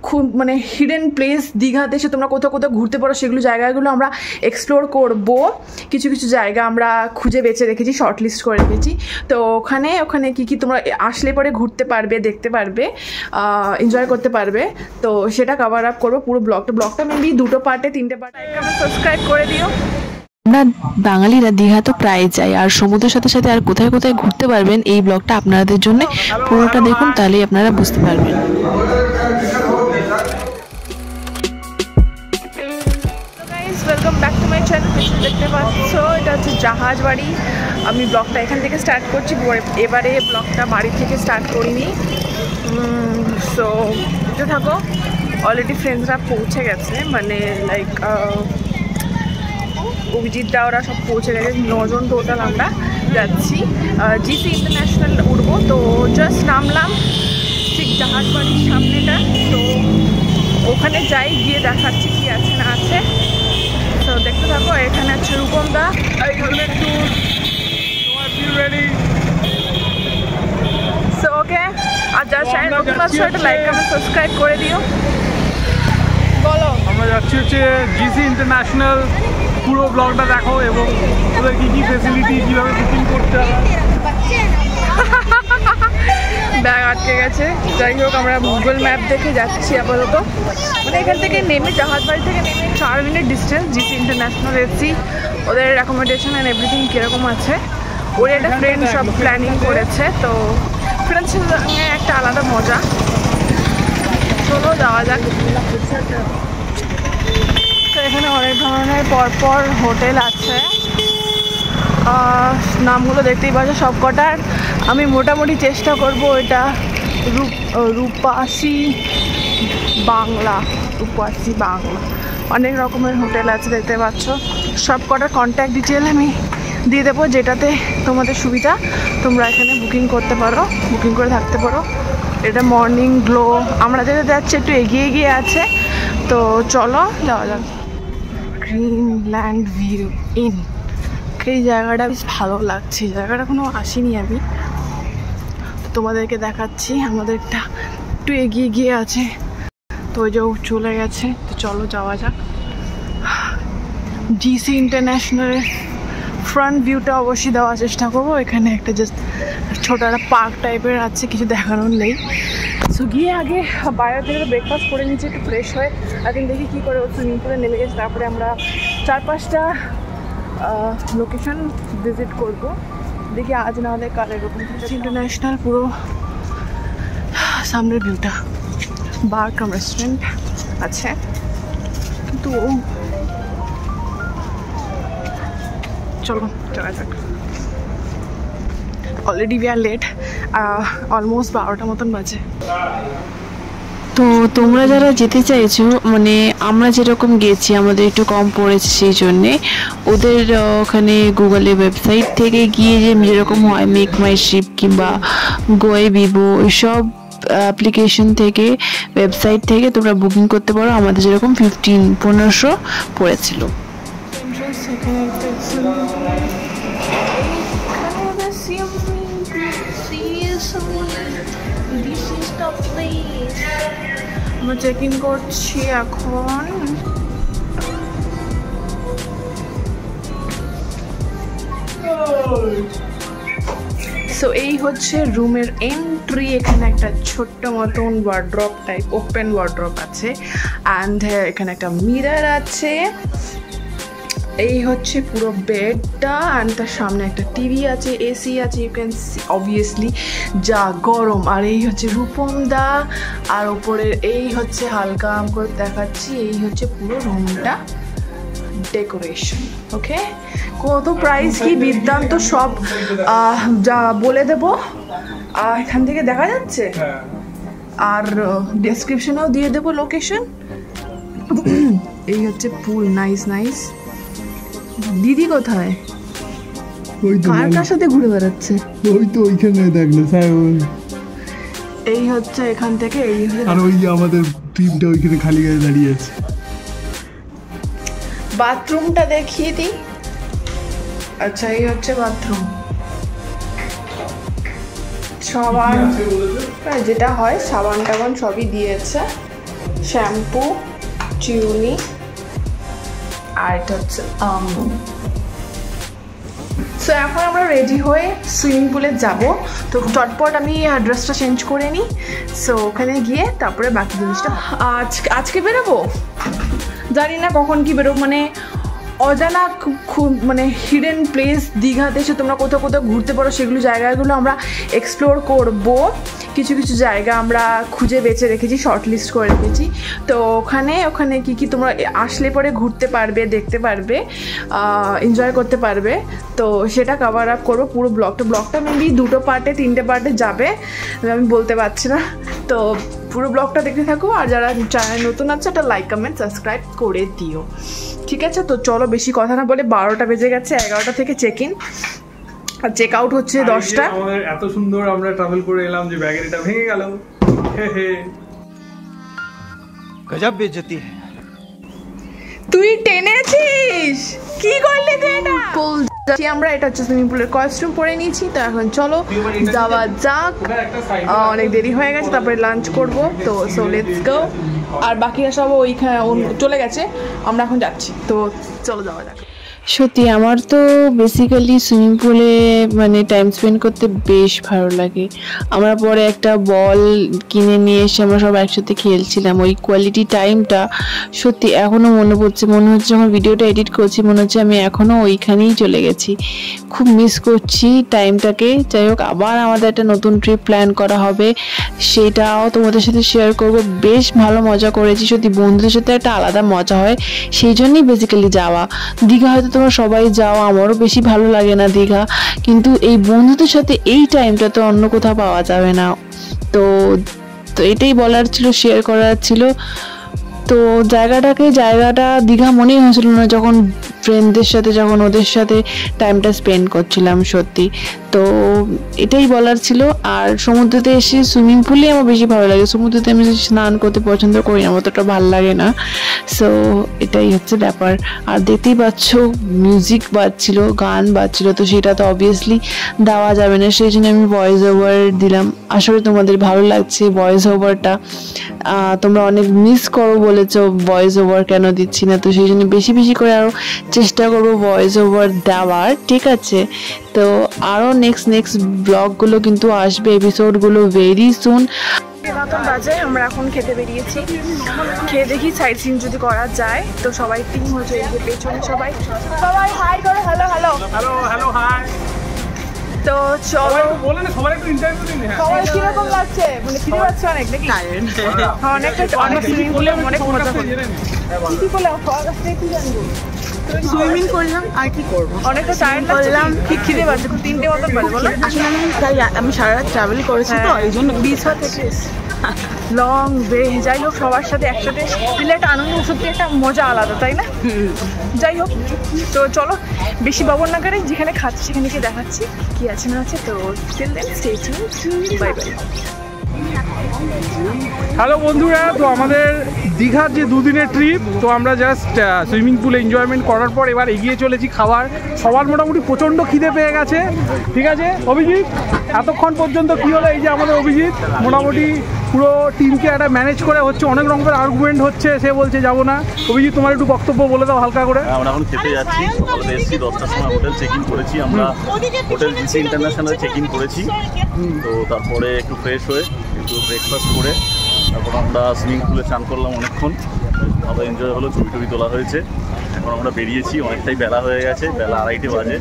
খুব মানে hidden place দীঘাতে এসে তোমরা কোথাও কোথাও ঘুরতে পারো, সেগুলো জায়গাগুলো আমরা এক্সপ্লোর করব। কিছু কিছু জায়গা আমরা খুঁজে বেছে রেখেছি, শর্ট লিস্ট করে রেখেছি। তো ওখানে কী কী তোমরা আসলে পরে ঘুরতে পারবে, দেখতে পারবে, এনজয় করতে পারবে, তো সেটা কভার আপ করবো পুরো ব্লগটা মেবি 2 পার্টে 3টে পার্টে। সাবস্ক্রাইব করে দিও। আমরা বাঙালিরা দীঘা তো প্রায় যাই, আর সমুদ্রের সাথে সাথে আর কোথায় কোথায় ঘুরতে পারবেন এই ব্লগটা আপনাদের জন্য পুরোটা দেখুন, তাহলেই আপনারা বুঝতে পারবেন। Welcome back to my channel. দেখতে পাচ্ছ এটা হচ্ছে জাহাজ বাড়ি। আমি ব্লগটা এখান থেকে স্টার্ট করছি, এবারে ব্লগটা বাড়ি থেকে স্টার্ট করিনি। সো বুঝতে থাকো, অলরেডি ফ্রেন্ডসরা পৌঁছে গেছে, মানে লাইক অভিজিৎ দা ওরা সব পৌঁছে গেছে। 9 জন টোটাল আমরা যাচ্ছি। জিসি ইন্টারন্যাশনাল উঠবো, তো জাস্ট নামলাম ঠিক জাহাজ বাড়ির সামনেটা। তো ওখানে যাই, গিয়ে দেখাচ্ছি কি আছে না আছে। তো দেখতে থাকো। এখানে আছে রূপম দা। সো ওকে, আর যারা চ্যানেল নতুন আসছে একটা লাইক কমেন্ট সাবস্ক্রাইব করে দিও। বলো, আমরা যাচ্ছি হচ্ছে জিসি ইন্টারন্যাশনাল। পুরো ব্লগটা দেখো এবং ওদের কী কী ফেসিলিটি, কীভাবে বুকিং করতে হবে। ব্যাগ আটকে গেছে। যাই হোক, আমরা গুগল ম্যাপ দেখে যাচ্ছি আপাতত। মানে এখান থেকে নেমে, জাহাজ বাড়ি থেকে নেমে 4 মিনিট ডিস্টেন্স জিসি ইন্টারন্যাশনাল এসছি। ওদের অ্যাকোমোডেশন অ্যান্ড এভরিথিং কীরকম আছে, ওর একটা ফ্রেন্ড সব প্ল্যানিং করেছে। তো ফ্রেন্ডসের সঙ্গে একটা আলাদা মজা। চলো যাওয়া যাক। তো এখানে অনেক ধরনের পরপর হোটেল আছে, নামগুলো দেখতেই পাচ্ছ সব কটার। আমি মোটামুটি চেষ্টা করব। এটা রূপসী বাংলা, অনেক রকমের হোটেল আছে দেখতে পাচ্ছ। সব কটার কন্ট্যাক্ট ডিটেল আমি দিয়ে দেবো, যেটাতে তোমাদের সুবিধা তোমরা এখানে বুকিং করতে পারো, বুকিং করে থাকতে পারো। এটা মর্নিং গ্লো। আমরা যেটা যাচ্ছি একটু এগিয়ে আছে, তো চলো যাওয়া যাক। গ্রিনল্যান্ড ভিউ ইন, এই জায়গাটা বেশ ভালো লাগছে। জায়গাটা কোনো আসিনি আমি, তো তোমাদেরকে দেখাচ্ছি। আমাদেরটা একটু এগিয়ে আছে, তো ওই যে চলে গেছে। তো চলো যাওয়া যাক। জিসি ইন্টারন্যাশনালের ফ্রন্ট ভিউটা অবশ্যই দেওয়ার চেষ্টা করবো। এখানে একটা জাস্ট ছোটো একটা পার্ক টাইপের আছে, কিছু দেখানোর নেই। সো গিয়ে আগে বাইরে থেকে ব্রেকফাস্ট করে নিচ্ছি, একটু ফ্রেশ হয়ে। এখন দেখি কী করে সুইমিং পুলে নেমে গেছে। তারপরে আমরা 4-5টা লোকেশন ভিজিট করব। দেখি আজ না হলে কাল এরকম। ইন্টারন্যাশনাল পুরো সামনের ভিউটা। বার কাম রেস্টুরেন্ট আছে, কিন্তু চলো যাওয়া যাক। Already we are late, almost 12টা মতন বাজে। তো তোমরা যারা যেতে চাইছো, মানে আমরা যেরকম গেছি আমাদের একটু কম পড়েছে, সেই জন্যে ওদের ওখানে গুগলে ওয়েবসাইট থেকে গিয়ে যে যেরকম হয় মেক মাই ট্রিপ কিংবা গোয়াবিবো, এইসব অ্যাপ্লিকেশন থেকে, ওয়েবসাইট থেকে তোমরা বুকিং করতে পারো। আমাদের যেরকম 1500 পড়েছিল। আমরা চেক ইন করছি এখন। সো এই হচ্ছে রুমের এন্ট্রি। এখানে একটা ছোট্ট মতন ওয়ার্ড্রপ টাইপ, ওপেন ওয়ার্ড্রপ আছে, অ্যান্ড এখানে একটা মিরর আছে। এই হচ্ছে পুরো বেডটা, অ্যান্ড তার সামনে একটা টিভি আছে, এসি আছে। ইউ ক্যান সি অবভিয়াসলি যা গরম। আর এই হচ্ছে রূপম দা, আর ওপরের এই হচ্ছে হালকা করে দেখাচ্ছি, এই হচ্ছে পুরো রুমটা ডেকোরেশন। ওকে, কত প্রাইস কি বিদ্যান্ত সব যা বলে দেবো, এখান থেকে দেখা যাচ্ছে, আর ডেসক্রিপশনেও দিয়ে দেবো লোকেশন। এই হচ্ছে পুল, নাইস নাইস। দিদি কোথায়? কার সাথে ঘুরে বেড়াচ্ছে? ওই তো ওইখানে দেখলে স্যার। এই হচ্ছে এখান থেকে, এই আর ওই যে আমাদের টিমটা ওইখানে খালি গায়ে দাঁড়িয়ে আছে। বাথরুমটা দেখিয়ে দিই। আচ্ছা, এই হচ্ছে বাথরুম। সাবান যেটা হয়, সাবান টাবান সবই দিয়েছে। শ্যাম্পু, চিরুনি, আর এটা হচ্ছে সো এখন আমরা রেডি হয়ে সুইমিং পুলে যাব। তো চটপট আমি ড্রেসটা চেঞ্জ করে নিই। সো ওখানে গিয়ে তারপরে বাকি জিনিসটা আজকে বেরোবো, জানি না কখন কি বেরোবো, মানে অজানা খুব মানে হিডেন প্লেস দীঘাতে এসে তোমরা কোথাও কোথাও ঘুরতে পারো, সেগুলো জায়গাগুলো আমরা এক্সপ্লোর করব। কিছু কিছু জায়গা আমরা খুঁজে বেছে রেখেছি, শর্ট লিস্ট করে রেখেছি। তো ওখানে কি তোমরা আসলে পরে ঘুরতে পারবে, দেখতে পারবে, এনজয় করতে পারবে। তো সেটা কভার আপ করবো পুরো ব্লগটা মেবি 2 পার্টে 3টে পার্টে যাবে, আমি বলতে পারছি না। তো পুরো ব্লগটা দেখতে থাকো, আর যারা চ্যানেল নতুন আছে একটা লাইক কমেন্ট সাবস্ক্রাইব করে দিও, ঠিক আছে? তো চলো বেশি কথা না বলে, 12টা বেজে গেছে, 11টা থেকে চেক ইন আর চেক আউট হচ্ছে 10টা। আমাদের এত সুন্দর আমরা ট্রাভেল করে এলাম যে ব্যাগের এটা ভেঙে গেল। গজব বেজতি। তুই টেনেছিস, কি করলি তুই? এটা পুল আমরা, এটা হচ্ছে সুইমিং পুলের কস্টিউম পরে নিয়েছি। তো এখন চলো যাওয়া যাক, অনেক দেরি হয়ে গেছে, তারপরে লাঞ্চ করব। তো সো লেটস গো। আর বাকিরা সব ওইখানে চলে গেছে, আমরা এখন যাচ্ছি। তো চলো যাওয়া যাক। সত্যি আমার তো বেসিক্যালি সুইমিং পুলে মানে টাইম স্পেন্ড করতে বেশ ভালো লাগে। আমরা পরে একটা বল কিনে নিয়ে এসে আমরা সব একসাথে খেলছিলাম, ওই কোয়ালিটি টাইমটা সত্যি এখনও মনে পড়ছে। মনে হচ্ছে যখন ভিডিওটা এডিট করছি মনে হচ্ছে আমি এখনও ওইখানেই চলে গেছি, খুব মিস করছি টাইমটাকে। যাই হোক, আবার আমাদের একটা নতুন ট্রিপ প্ল্যান করা হবে, সেটাও তোমাদের সাথে শেয়ার করব। বেশ ভালো মজা করেছি সত্যি, বন্ধুদের সাথে একটা আলাদা মজা হয়, সেই জন্যই বেসিক্যালি যাওয়া। দীঘা হয়তো তোমরা সবাই যাও, আমারও বেশি ভালো লাগে না দীঘা, কিন্তু এই বন্ধুদের সাথে এই টাইমটা তো অন্য কোথাও পাওয়া যাবে না। তো এটাই বলার ছিল, শেয়ার করার ছিল। তো জায়গাটা দীঘা মনেই হয়েছিল না যখন ফ্রেন্ডদের সাথে, যখন ওদের সাথে টাইমটা স্পেন্ড করছিলাম সত্যি। তো এটাই বলার ছিল। আর সমুদ্রতে এসে সুইমিং পুলে আমার বেশি ভালো লাগে, সমুদ্রতে আমি স্নান করতে পছন্দ করি না, অতটা ভালো লাগে না। সো এটাই হচ্ছে ব্যাপার। আর দেখতেই পাচ্ছ মিউজিক বাজছিল, গান বাজছিল, তো সেটা তো অবভিয়াসলি দেওয়া যাবে না, সেই জন্য আমি ভয়েস ওভার দিলাম। আসলে তোমাদের ভালো লাগছে ভয়েস ওভারটা, তোমরা অনেক মিস করো বলেছো ভয়েস ওভার কেন দিচ্ছি না, তো সেই জন্য বেশি বেশি করে আরও চেষ্টা করবো ভয়েস ওভার দেওয়ার, ঠিক আছে? তো আরও নেক্সট ব্লগগুলো কিন্তু আসবে, এপিসোডগুলো ভেরি সুন। বাজে আমরা এখন খেতে বেরিয়েছি, খেয়ে দেখি সাইড সিন যদি করা যায়। তো সবাই টিম হচ্ছে, এই যে পেছনে সবাই হাই করো, hello hello hello hello hi. তো চলো বলে না সবার একটু ইন্টারভিউ দিন। সবাই কিরকম লাগছে, মানে ফিরে পাচ্ছে অনেক নাকি? অনেক সুইমিং পুলে অনেক মজা করি, কি বলে কি জানবো, সুইমিং করলাম আর কি করবো, অনেকটা টায়ার্ড লাগলাম, ঠিক খিদে পাচ্ছে, 3টে মতো বাজে বলো। আসলে আমি সারা রাত ট্রাভেল করেছি, তো এই জন্য বিচ থেকে লং ওয়ে। যাই হোক, সবার সাথে একসাথে মিলে একটা আনন্দ, সত্যি একটা মজা আলাদা, তাই না? যাই হোক, তো চলো বেশি বাবর না করে, যেখানে খাচ্ছি সেখানে গিয়ে দেখাচ্ছি কি আছে না আছে। তো till then stay tuned, bye bye. Hello বন্ধুরা, তো আমাদের দীঘার যে 2 দিনের ট্রিপ, তো আমরা জাস্ট সুইমিং পুলে এনজয়মেন্ট করার পর এবার এগিয়ে চলেছি খাবার। সবার মোটামুটি প্রচণ্ড খিদে পেয়ে গেছে, ঠিক আছে? অভিজিৎ এতক্ষণ পর্যন্ত কী হলো, এই যে আমাদের অভিজিৎ মোটামুটি পুরো টিমকে একটা ম্যানেজ করে হচ্ছে, অনেক রকমের আর্গুমেন্ট হচ্ছে, সে বলছে যাবো না। অভিজিৎ তোমার একটু বক্তব্য বলে দাও হালকা করে। আমরা এখন খেতে যাচ্ছি, সকালে এসেছি 10টার সময়, হোটেল চেক ইন করেছি আমরা, হোটেল জিসি ইন্টারন্যাশনালে চেক ইন করেছি। তো তারপরে একটু ফ্রেশ হয়ে একটু ব্রেকফাস্ট করে তারপর আমরা সুইমিং পুলে চান করলাম, অনেকক্ষণ ভালো এনজয় হলো, ছবি তোলা হয়েছে। এখন আমরা বেরিয়েছি, অনেকটাই বেলা হয়ে গেছে, বেলা 2:30 বাজে।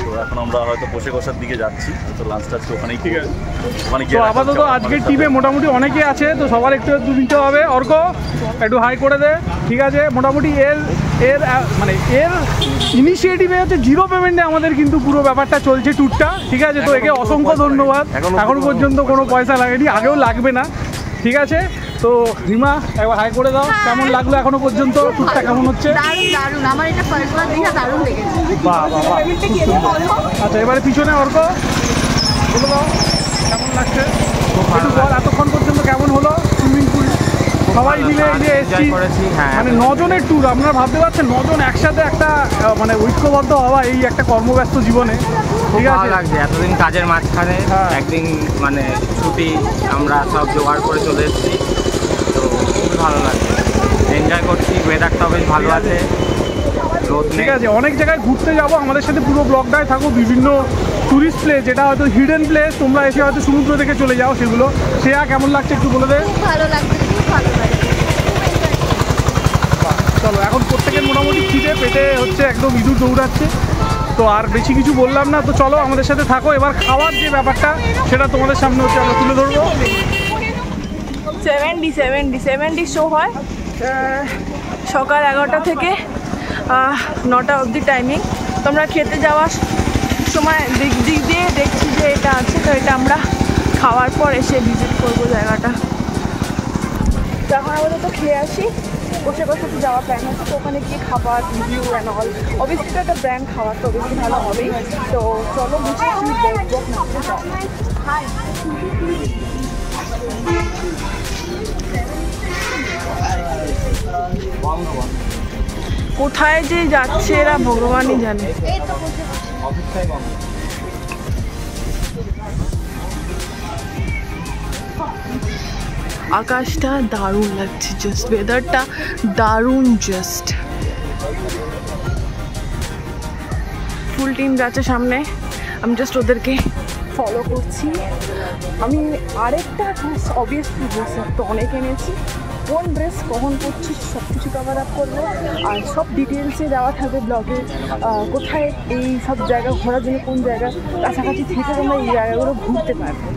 তো এখন আমরা হয়তো বসে কষার দিকে যাচ্ছি, তো লাঞ্চটা আজকে ওখানেই, ঠিক আছে? ওখানে গিয়ে আপাতত আজকের টিমে মোটামুটি অনেকে আছে, তো সবার একটু দিতে হবে। অর্ক একটু হাই করে দে, ঠিক আছে? মোটামুটি এর ইনিশিয়েটিভে হচ্ছে 0 পেমেন্টে আমাদের কিন্তু পুরো ব্যাপারটা চলছে, ট্যুরটা, ঠিক আছে? তো একে অসংখ্য ধন্যবাদ, এখনো পর্যন্ত কোনো পয়সা লাগেনি, আগেও লাগবে না, ঠিক আছে? তো রিমা একবার হাই করে দাও, কেমন লাগলো এখনো পর্যন্ত ট্যুরটা, কেমন হচ্ছে? দারুণ, আমার এটা ফার্স্ট বার দেখে দারুণ লেগেছে। বাহ বাহ বাহ। আচ্ছা, এবারে পিছনে অর্ক বলে দাও কেমন লাগছে, একটু বল এতক্ষণ পর্যন্ত কেমন হলো সুইমিং পুল? সবাই মিলে এই যে এসছি, মানে 9 জনের ট্যুর, আপনারা ভাবতে পারছেন 9 জন একসাথে একটা মানে ঐক্যবদ্ধ হওয়া এই একটা কর্মব্যস্ত জীবনে, ঠিক আছে? লাগছে এতদিন কাজের মাঝখানে একদিন মানে ছুটি আমরা সব জোগাড় করে চলে এসেছি, তো করছি, ওয়েদারটাও বেশ ভালো আছে, রোদ ঠিক নেই। আছে, অনেক জায়গায় ঘুরতে যাবো, আমাদের সাথে পুরো ব্লগটায় থাকো। বিভিন্ন টুরিস্ট প্লেস যেটা হয়তো হিডেন প্লেস, তোমরা এসে হয়তো সমুদ্র দেখে চলে যাও, সেগুলো শ্রেয়া কেমন লাগছে একটু বলে দে। খুব ভালো লাগছে, খুব ভালো লাগছে। চলো, এখন প্রত্যেকের মোটামুটি খিদে পেটে হচ্ছে, একদম ইঁদুর দৌড়াচ্ছে, তো আর বেশি কিছু বললাম না। তো চলো আমাদের সাথে থাকো, এবার খাওয়ার যে ব্যাপারটা সেটা তোমাদের সামনে হচ্ছে আমরা তুলে ধরবো। 70 শো হয় সকাল 11টা থেকে 9টা অবধি টাইমিং। তোমরা খেতে যাওয়ার সময় দিক দিয়ে দেখছি যে এটা আছে, তো এটা আমরা খাওয়ার পর এসে ভিজিট করবো জায়গাটা। তো এখন আমাদের তো খেয়ে আসি, বসে বসে তো যাওয়ার প্ল্যান হচ্ছে, তো ওখানে গিয়ে খাবার রিভিউ অ্যান্ড অল, অবভিয়াসলি তো একটা ব্র্যান্ড খাবার, তো অবভিয়াসলি ভালো হবেই। তো চলো বসে কোথায় যে যাচ্ছে এরা ভগবানই জানে। আকাশটা দারুণ লাগছে, জাস্ট ওয়েদারটা দারুণ, জাস্ট ফুল টিম যাচ্ছে সামনে, আমি জাস্ট ওদেরকে ফলো করছি। আমি আরেকটা ড্রেস, অবভিয়াসলি ড্রেস তো অনেক এনেছি, কোন ড্রেস কখন পরছি সব কিছু কভার আপ করবো, আর সব ডিটেলসে দেওয়া থাকবে ব্লগে। কোথায় এই সব জায়গা ঘোরার জন্য, কোন জায়গা কাছাকাছি থেকে তোমরা এই জায়গাগুলো ঘুরতে পারবে,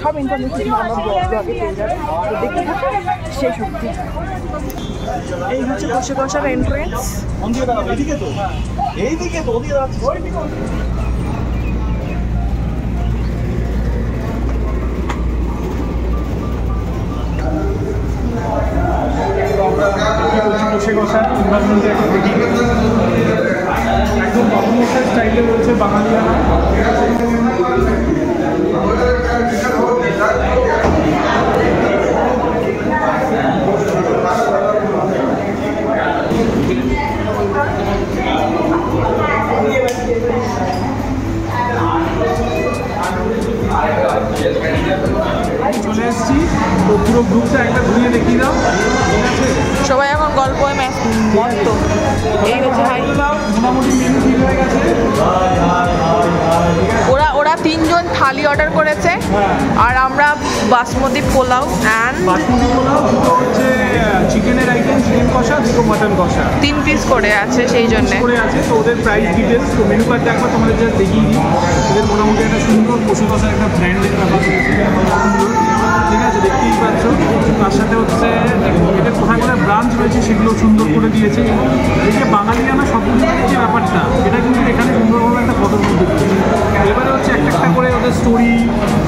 সব ইনফরমেশন আমরা ব্লগে পেয়ে যাবে। তো দেখতে থাকো শেষ অবধি। এই হচ্ছে বসে বসার এন্ট্রেন্স। একদম বাবুমশাই স্টাইলে রয়েছে বাঙালিয়ানা। চলে এসছি, তো পুরো গ্রুপটা একটা ঘুরিয়ে দেখিয়ে দাও। ঠিক আছে, সবাই এখন গল্প মস্ত। এই হচ্ছে মোটামুটি মেনু ঠিক হয়ে গেছে। ওরা 3 জন থালি অর্ডার করেছে, আর আমরা বাসমতি পোলাও অ্যান্ড বাসমতি পোলাও, দুটো হচ্ছে চিকেনের আইটেম, চিকেন কষা, দুটো মাটন কষা 3 পিস করে আছে, সেই জন্যে করে আছে। তো ওদের প্রাইস ডিটেলস, তো মেনু কার্ডটা একবার তোমাদের যা দেখিয়ে দিই। ওদের মোটামুটি একটা সুন্দর পশু কষার একটা ব্র্যান্ডের ব্যাপার, ঠিক আছে, দেখতেই পাচ্ছ। তার সাথে হচ্ছে এদের কোথায় কোথায় ব্রাঞ্চ রয়েছে সেগুলো সুন্দর করে দিয়েছে। এই যে বাঙালিয়ানা সবগুলোর যে ব্যাপারটা, এটা কিন্তু এখানে সুন্দরভাবে একটা ফটোর মধ্যে দিয়েছে। এবারে হচ্ছে একটা একটা করে ওদের স্টোরি,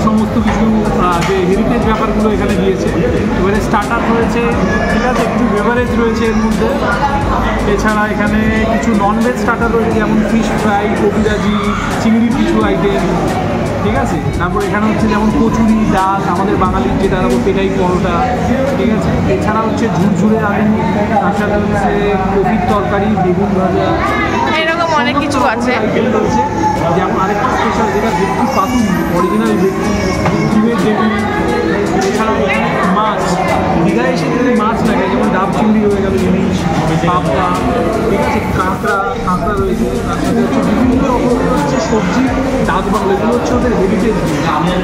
সমস্ত কিছু যে হেরিটেজ ব্যাপারগুলো এখানে দিয়েছে। এবারে স্টার্টার রয়েছে, ঠিক আছে, কিছু বেভারেজ রয়েছে এর মধ্যে। এছাড়া এখানে কিছু ননভেজ স্টার্টার রয়েছে, যেমন ফিশ ফ্রাই, কবিরাজি, চিংড়ির কিছু আইটেম, ঠিক আছে। তারপর এখানে হচ্ছে যেমন কচুরি, ডাল, আমাদের বাঙালির যেটা পেটাই পরোটা, ঠিক আছে। এছাড়া হচ্ছে ঝুরঝুরে আলু, তার সাথে হচ্ছে কপির তরকারি, বেগুন ভাজা, এরকম অনেক কিছু আছে। আইটেম রয়েছে। যেমন আরেকটা স্পেশাল যেটা ভেটকি পাতুরি, অরিজিনাল ভেটকি, ডিমের গ্রেভি। এছাড়াও মাছ, দীঘায় এসে যদি মাছ লাগে, যেমন ডাব চিংড়ি হয়ে গেল, ইলিশ, পাবদা, ঠিক আছে, কাঁকড়া রয়েছে। তার সাথে হচ্ছে বিভিন্ন রকমের হচ্ছে সবজি, ডাক বাংলা, এগুলো হচ্ছে ওদের হেরিটেজ,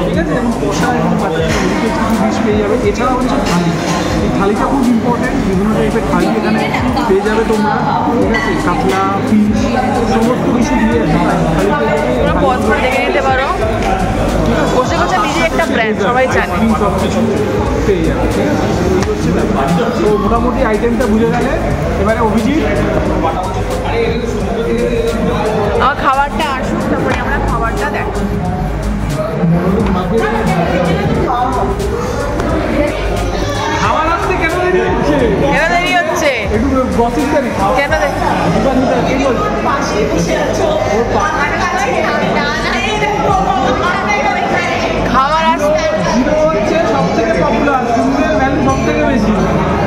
ঠিক আছে। যেমন কষা এবং বাটার হেরিটেজ কিছু ডিশ পেয়ে যাবে। এছাড়াও হচ্ছে থালি, এই থালিটা খুব ইম্পর্টেন্ট, বিভিন্ন টাইপের থালি এখানে পেয়ে যাবে তোমরা, ঠিক আছে। কাতলা, ফিশ, সমস্ত কিছু দিয়ে থালি পেয়ে যাবে। তোমরা পজ করে দেখে নিতে পারো, বসে বসে নিজে একটা ব্র্যান্ড, সবাই জানে। সব কিছু পেয়ে যাবে, ঠিক আছে। এই হচ্ছে ব্যাপার। তো মোটামুটি আইটেমটা বুঝে গেলে এবারে অভিজিৎ আমার খাবারটা আসুক, তারপরে আমরা খাবারটা দেখো। খাবার আসতে কেন দেরি হচ্ছে? কেন দেরি হচ্ছে? একটু গসিপটা নি খাও। কেন দেরি? খাবার আসতে জিরো হচ্ছে সব থেকে পপুলার, ফুলের ভ্যালু সব থেকে বেশি।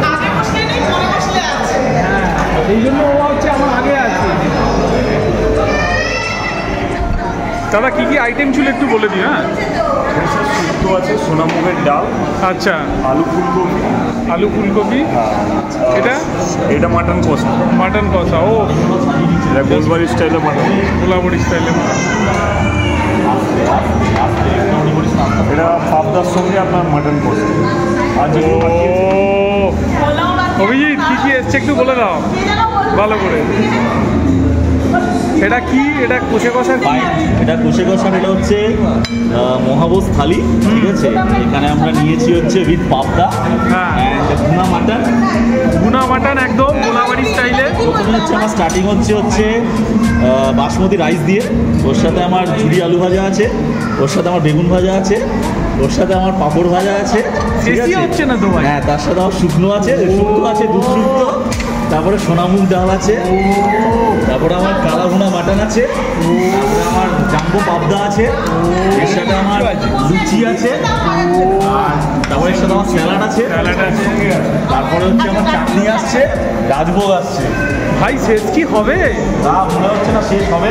হ্যাঁ, এই জন্য ও হচ্ছে আমার আগে আছে। দাদা কি কি আইটেম ছিল একটু বলে দিই। হ্যাঁ, শুক্তো আছে, সোনামুগের ডাল, আচ্ছা, আলু ফুলকপি, এটা এটা মাটন কষা। মাটন কষা, ও এটা গোলবাড়ি স্টাইলে মাটন, গোলাবড়ি স্টাইলে। এটা পাবদার সঙ্গে আপনার মাটন কষা। অভিজিৎ কি কি এসছে একটু বলে দাও ভালো করে। এটা কি? এটা কষে কষা কি? এটা কষে কষা, এটা হচ্ছে মহাবোজ থালি, ঠিক আছে। এখানে আমরা নিয়েছি হচ্ছে উইথ পাবদা, ভুনা মাটন একদম গোলাবাড়ি স্টাইলে। প্রথমে হচ্ছে আমার স্টার্টিং হচ্ছে বাসমতি রাইস দিয়ে, ওর সাথে আমার ঝুরি আলু ভাজা আছে, ওর সাথে আমার বেগুন ভাজা আছে, ওর সাথে আমার পাঁপড় ভাজা আছে, ঠিক আছে। হচ্ছে না তো ভাই? হ্যাঁ, তার সাথে আমার শুকনো আছে, দুধ শুক্তো, তারপরে সোনামুগ ডাল আছে, তারপরে আমার কালা ভুনা মাটন আছে, তারপরে আমার জাম্বো পাবদা আছে, এর সাথে আমার লুচি আছে, আর তারপরে এর সাথে আমার স্যালাড আছে, তারপরে হচ্ছে আমার চাটনি আসছে, রাজভোগ আসছে। ভাই শেষ কি হবে? তা মনে হচ্ছে না শেষ হবে।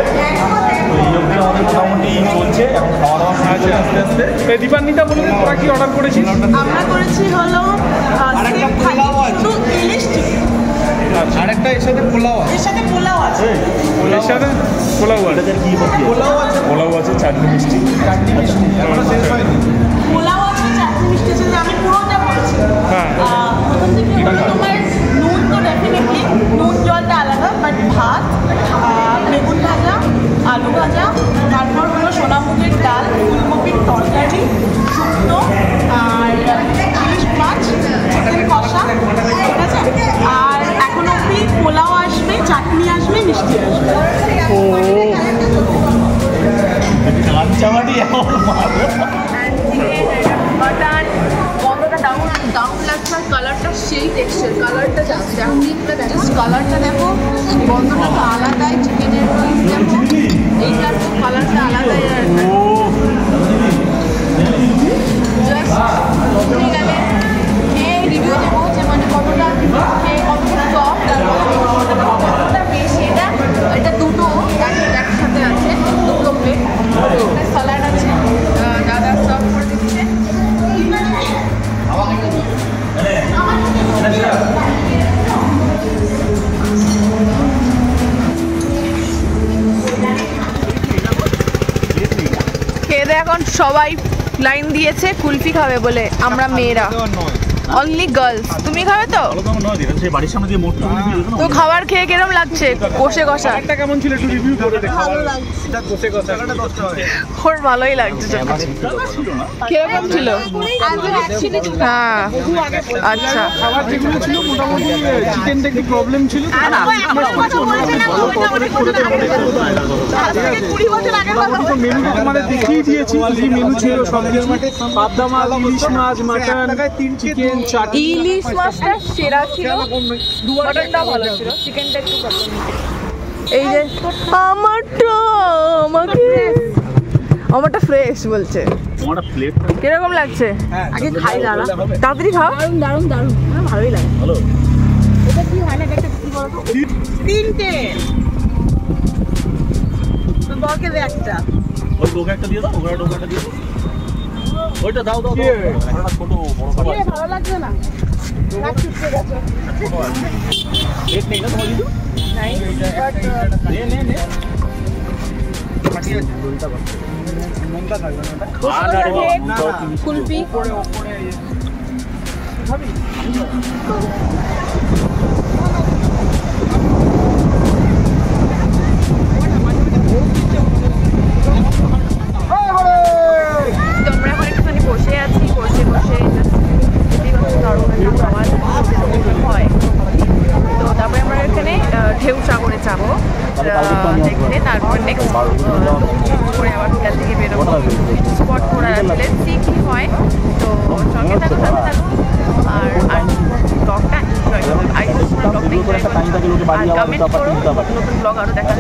তো এই অবধি আমাদের মোটামুটি চলছে, এখন খাওয়া দাওয়া আস্তে আস্তে। দীপান্বিতা বলুন তোরা কি অর্ডার করেছিস? আমরা করেছি হলো ইলিশ চিকেন, আরেকটা এর সাথে পোলাও আছে। এর সাথে পোলাও আছে, এর সাথে পোলাও আছে। এটাতে কি হচ্ছে? পোলাও আছে, চাটনি মিষ্টি। পোলাও আছে, চাটনি মিষ্টি আছে। আমি পুরোটা বলছি। হ্যাঁ। প্রথম থেকে হলো তোমার নুন, তো ডেফিনেটলি নুন জলটা আলাদা, বাট ভাত, বেগুন ভাজা, আলু ভাজা, তারপর হলো সোনামুগের ডাল, ফুলকপির তরকারি, শুক্তো, আর ইলিশ মাছ, চিকেন কষা, ঠিক আছে। আর এখন অব্দি পোলাও আসবে, চাটনি আসবে, মিষ্টি আসবে। কাঁচামাটি বাটার গন্ধটা দারুণ লাগছে। আর কালারটা সেই টেক্সচার, কালারটা জাস্ট কালারটা দেখো, গন্ধটা তো আলাদাই। চিকেনের দেখো, এইটার তো কালারটা আলাদাই। আর জাস্ট ঠিক আছে, খেয়ে রিভিউ দেবো যে মানে কতটা খেয়ে কতটা সফট আর কতটা বেশি। এটা দুটো একসাথে আছে, দুটো প্লেট, স্যালাড আছে, দাদা সার্ভ করে দিচ্ছে। খেয়ে এখন সবাই লাইন দিয়েছে কুলফি খাবে বলে। আমরা মেয়েরা, অনলি গার্লস। তুমি খাবে তো? বাড়ির সামনে দিয়ে মোটর তো খাবার খেয়ে কিরম লাগছে? কষে কষা কেমন ছিল একটু রিভিউ করে দে। এটা কষে কষা ওর ভালোই লাগছে। কিরকম ছিল? হ্যাঁ, আচ্ছা। খাবার যেগুলো ছিল মোটামুটি চিকেনটা একটু প্রবলেম ছিল। মেনুটা তোমাদের দেখিয়ে দিয়েছি, কি মেনু ছিল সব কিছু। পাবদা মাছ, ইলিশ মাছ, মাটন, চিকেন, চাটনি। ইলিশ মাছটা সেরা ছিল, মাটনটা ভালো ছিল, চিকেনটা একটু প্রবলেম। এই যে আমারটা ফ্রেশ বলছে। কিরকম লাগছে? আগে খাই, দাঁড়া, তাড়াতাড়ি খাও। দারুণ ভালোই লাগে। ভালো। এটা কি হয় না, একটা কি বলতো, তিনটে তো বলকে দে একটা। ওই ডোকা একটা দিয়ে দাও, ওটা ডোকা একটা দিয়ে দাও। ওইটা দাও ছোট বড় ভালো লাগছে না? রাখ চুপকে গেছে। রেট নেই না তোমার কিছু? নাই, বাট নে কুলফি তোমরা এখন একটুখানি বসে আছি, বসে দারুণ একটা খাবার হয়। তো তারপরে আমরা এখানে ঢেউ সাগরে যাবো, দেখে তারপর নেক্সট করে আবার হোটেল থেকে বেরোবো, স্পট ঘোরার আসলে কি হয়। তো সঙ্গে থাকো আর ব্লগটা এনজয় করো, আর কমেন্ট করো নতুন ব্লগ আরও দেখার।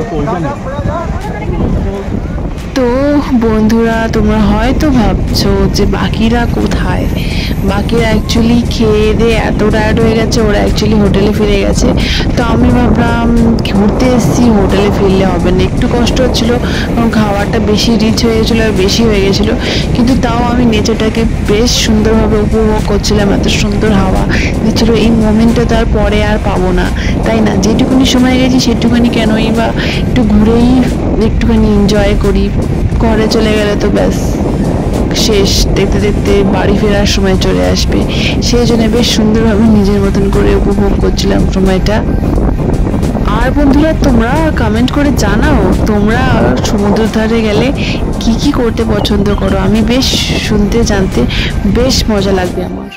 তো বন্ধুরা, তোমরা হয়তো ভাবছো যে বাকিরা কোথায়, বাকিরা অ্যাকচুয়ালি খেয়ে দিয়ে এত টায়ার্ড হয়ে গেছে, ওরা অ্যাকচুয়ালি হোটেলে ফিরে গেছে। তো আমি ভাবলাম ঘুরতে এসেছি, হোটেলে ফিরলে হবে না, একটু কষ্ট হচ্ছিলো কারণ খাবারটা বেশি রিচ হয়ে গেছিলো আর বেশি হয়ে গেছিলো, কিন্তু তাও আমি নেচারটাকে বেশ সুন্দরভাবে উপভোগ করছিলাম। এত সুন্দর হাওয়া দিচ্ছিলো, এই মোমেন্টটা তার পরে আর পাবো না, তাই না? যেটুকুনি সময় গেছি সেটুকুনি কেনই বা একটু ঘুরেই একটুখানি এনজয় করি, ঘরে চলে গেলে তো ব্যাস শেষ, দেখতে দেখতে বাড়ি ফেরার সময় চলে আসবে। সেই জন্য বেশ সুন্দরভাবে নিজের মতন করে উপভোগ করছিলাম সময়টা। আর বন্ধুরা, তোমরা কমেন্ট করে জানাও তোমরা সমুদ্র ধারে গেলে কি কি করতে পছন্দ করো, আমি বেশ শুনতে জানতে বেশ মজা লাগবে আমার।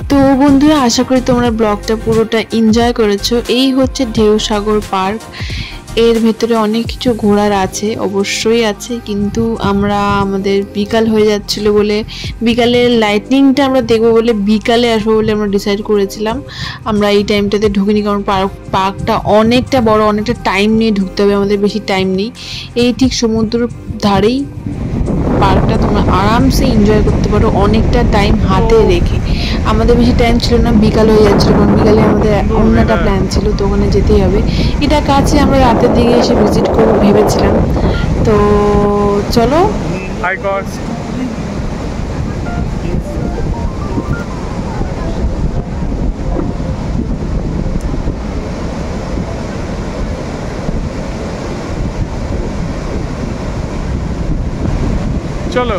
তো বন্ধুরা, আশা করি তোমরা ব্লগটা পুরোটা এনজয় করেছো। এই হচ্ছে ঢেউসাগর পার্ক, এর ভেতরে অনেক কিছু ঘোরার আছে, অবশ্যই আছে, কিন্তু আমাদের বিকাল হয়ে যাচ্ছিল বলে, বিকালের লাইটনিংটা আমরা দেখবো বলে বিকালে আসবো বলে আমরা ডিসাইড করেছিলাম। আমরা এই টাইমটাতে ঢুকিনি কারণ পার্কটা অনেকটা বড়, অনেকটা টাইম নিয়ে ঢুকতে হবে, আমাদের বেশি টাইম নেই। এই ঠিক সমুদ্র ধারেই পার্কটা, তোমরা আরামসে এনজয় করতে পারো অনেকটা টাইম হাতে রেখে। আমাদের বেশি টাইম ছিল না, বিকাল হয়ে যাচ্ছিলো কারণ বিকালে আমাদের অন্য একটা প্ল্যান ছিল, তো ওখানে যেতেই হবে। এটা কাছে, আমরা রাতের দিকে এসে ভিজিট করবো ভেবেছিলাম। তো চলো, চলো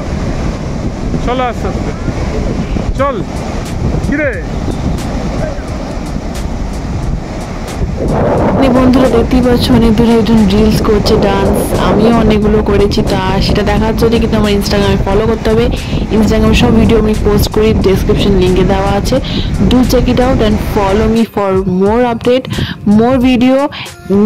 চলো আস্তে আস্তে চল। কিরে বন্ধুরা, দেখতেই পাচ্ছ অনেক দূরে একজন রিলস করছে, ডান্স, আমিও অনেকগুলো করেছি। তা সেটা দেখার জন্য কিন্তু আমার ইনস্টাগ্রামে ফলো করতে হবে। ইনস্টাগ্রামে সব ভিডিও আমি পোস্ট করি, ডেসক্রিপশন লিঙ্কে দেওয়া আছে, do check it out and follow me for more update, more video.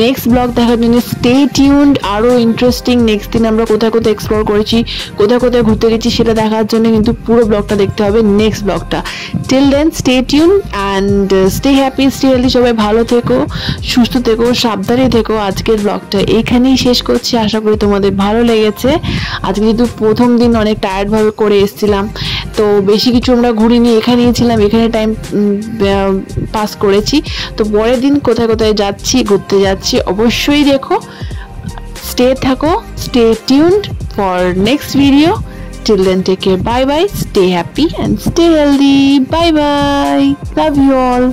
Next blog দেখার জন্য স্টে টিউনড। আরও ইন্টারেস্টিং নেক্সট দিন আমরা কোথায় কোথায় এক্সপ্লোর করেছি, কোথায় কোথায় ঘুরতে গেছি সেটা দেখার জন্য কিন্তু পুরো ব্লগটা দেখতে হবে, নেক্সট ব্লগটা। Till then stay tune and stay happy, stay healthy. সবাই ভালো থেকো, সুস্থ থেকো, সাবধানে থেকো। আজকের ব্লগটা এইখানেই শেষ করছি, আশা করি তোমাদের ভালো লেগেছে। আজকে যেহেতু প্রথম দিন অনেক টায়ার্ডভাবে করে এসেছিলাম, তো বেশি কিছু আমরা ঘুরিনি, এখানেই ছিলাম, এখানে টাইম পাস করেছি। তো পরের দিন কোথায় কোথায় যাচ্ছি, ঘুরতে যাচ্ছি অবশ্যই দেখো। স্টে থাকো, stay tuned for next video. Till then, take care, bye bye, stay happy and stay healthy, bye bye, love you all.